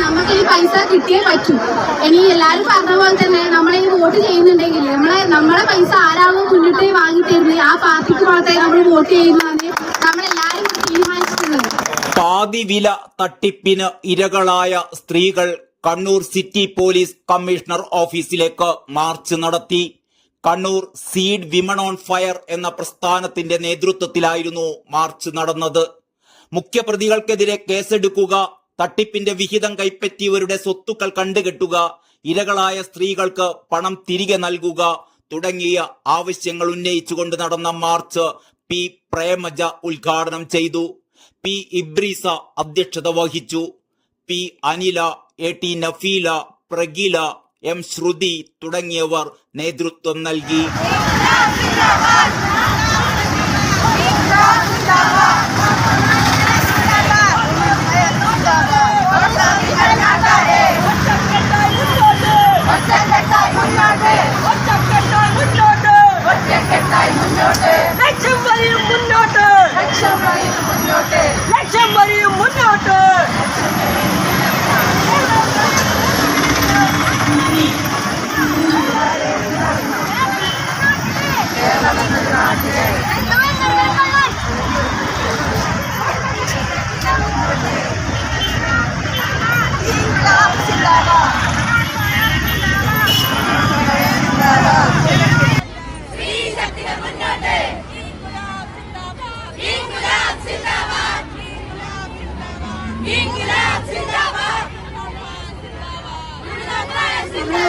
നമുക്ക് ഈ പൈസ കിട്ടിയേ പറ്റൂ. ഇനി എല്ലാരും പറഞ്ഞ പോലെ തന്നെ നമ്മളെ ഈ വോട്ട് ചെയ്യുന്നുണ്ടെങ്കിൽ നമ്മളെ പൈസ ആരാണോ മുന്നിട്ട് വാങ്ങി തരുന്നത് ആ പാർട്ടിക്ക് മാത്രമേ നമ്മൾ വോട്ട് ചെയ്യുന്നതാണ് നമ്മളെല്ലാരും തീരുമാനിച്ചിട്ടുള്ളത്. പാതി വില തട്ടിപ്പിന് ഇരകളായ സ്ത്രീകൾ കണ്ണൂർ സിറ്റി പോലീസ് കമ്മീഷണർ ഓഫീസിലേക്ക് മാർച്ച് നടത്തി. Kannur seed women on fire എന്ന പ്രസ്ഥാനത്തിന്റെ നേതൃത്വത്തിലായിരുന്നു മാർച്ച് നടന്നത്. മുഖ്യപ്രതികൾക്കെതിരെ കേസെടുക്കുക, തട്ടിപ്പിന്റെ വിഹിതം കൈപ്പറ്റിയവരുടെ സ്വത്തുക്കൾ കണ്ടുകെട്ടുക, ഇരകളായ സ്ത്രീകൾക്ക് പണം തിരികെ നൽകുക തുടങ്ങിയ ആവശ്യങ്ങൾ ഉന്നയിച്ചുകൊണ്ട് നടന്ന മാർച്ച് പി പ്രേമജ ഉദ്ഘാടനം ചെയ്തു. പി ഇബ്രീസ അധ്യക്ഷത വഹിച്ചു. P Anila, A T Nafeela, Prageela, M Shruthi തുടങ്ങിയവർ നേതൃത്വം നൽകി.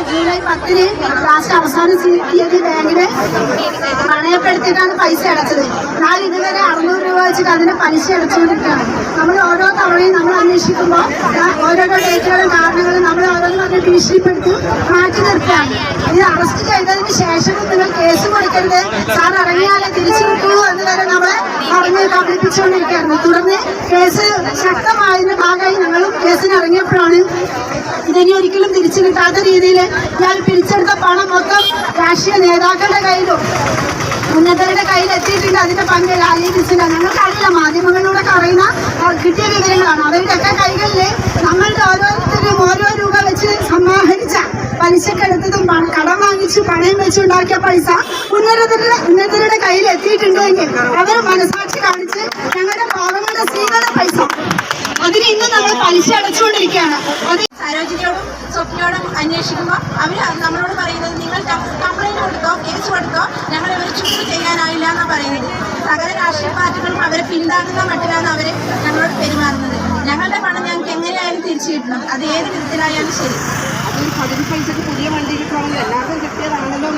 ജൂലൈ 10 ലാസ്റ്റ് അവസാന തീയതി ബാങ്കിന് പണയപ്പെടുത്തിയിട്ടാണ് പൈസ അടച്ചത്. എന്നാൽ ഇതുവരെ 600 രൂപ വെച്ചിട്ട് അതിന്റെ പലിശ അടച്ചുകൊണ്ടിരിക്കുകയാണ്. നമ്മൾ ഓരോ തവണയും നമ്മൾ അന്വേഷിക്കുമ്പോൾ ഓരോരോ ഡേറ്റുകളും കാരണങ്ങളും നമ്മൾ ഓരോന്ന് പറഞ്ഞ് ഭീഷണിപ്പെടുത്തി മാറ്റി നിർത്തുകയാണ്. ഇത് അറസ്റ്റ് ചെയ്തതിന് ശേഷവും നിങ്ങൾ കേസ് കൊടുക്കരുത്, സാർ ഇറങ്ങിയാലേ തിരിച്ചു കിട്ടുള്ളൂ എന്ന് വരെ നമ്മളെ പറഞ്ഞ് കബളിപ്പിച്ചുകൊണ്ടിരിക്കുകയായിരുന്നു. തുടർന്ന് കേസ് ശക്തമായതിന്റെ ഭാഗമായി ഞങ്ങളും കേസിന് ഇറങ്ങിയപ്പോഴാണ് ഇതിനി ഒരിക്കലും തിരിച്ചു കിട്ടാത്ത രീതിയിൽ ഞാൻ പിരിച്ചെടുത്ത പണം മൊത്തം രാഷ്ട്രീയ നേതാക്കളുടെ കയ്യിലും ഉന്നതരുടെ കയ്യിൽ എത്തിയിട്ടുണ്ട്. അതിന്റെ പങ്ക് ലാലീകരിച്ചില്ല. ഞങ്ങൾക്കറിയില്ല, മാധ്യമങ്ങളിലൂടെ അറിയുന്ന കിട്ടിയ വിവരങ്ങളാണ്. അവരുടെയൊക്കെ കൈകളിൽ നമ്മളുടെ ഓരോരുത്തരും ഓരോ രൂപ വെച്ച് സമാഹരിച്ച പലിശക്കെടുത്തതും കടം വാങ്ങിച്ച് പണയം വെച്ചുണ്ടാക്കിയ പൈസ ഉന്നതരുടെ കയ്യിൽ എത്തിയിട്ടുണ്ടെങ്കിൽ അവർ മനസാക്ഷി കാണിച്ച് ഞങ്ങളുടെ പാവങ്ങളുടെ സ്ത്രീകളുടെ പൈസ അതിന് ഇന്ന് നമ്മൾ പലിശ അടച്ചുകൊണ്ടിരിക്കുകയാണ്. അത് സരോജിനിയോടും സ്വപ്നയോടും അന്വേഷിക്കുമ്പോൾ അവർ നമ്മളോട് പറയുന്നത് നിങ്ങൾ കംപ്ലൈന്റ് കൊടുത്തോ, കേസ് കൊടുത്തോ, ഞങ്ങളെ ഒരു ചൂട് ചെയ്യാനായില്ല എന്നാണ് പറയുന്നത്. സകല രാഷ്ട്രീയ പാർട്ടികളും അവരെ പിന്താങ്ങുന്ന മട്ടിലാണ് അവർ ഞങ്ങളോട് പെരുമാറുന്നത്. ഞങ്ങളുടെ പണം ഞങ്ങൾക്ക് എങ്ങനെയായാലും തിരിച്ചു കിട്ടണം, അത് ഏത് വിധത്തിലായാലും ശരി. അതൊരു 15 പൈസക്ക് പുതിയ വണ്ടി കിട്ടണമെങ്കിൽ എല്ലാവർക്കും കിട്ടിയതാണല്ലോ.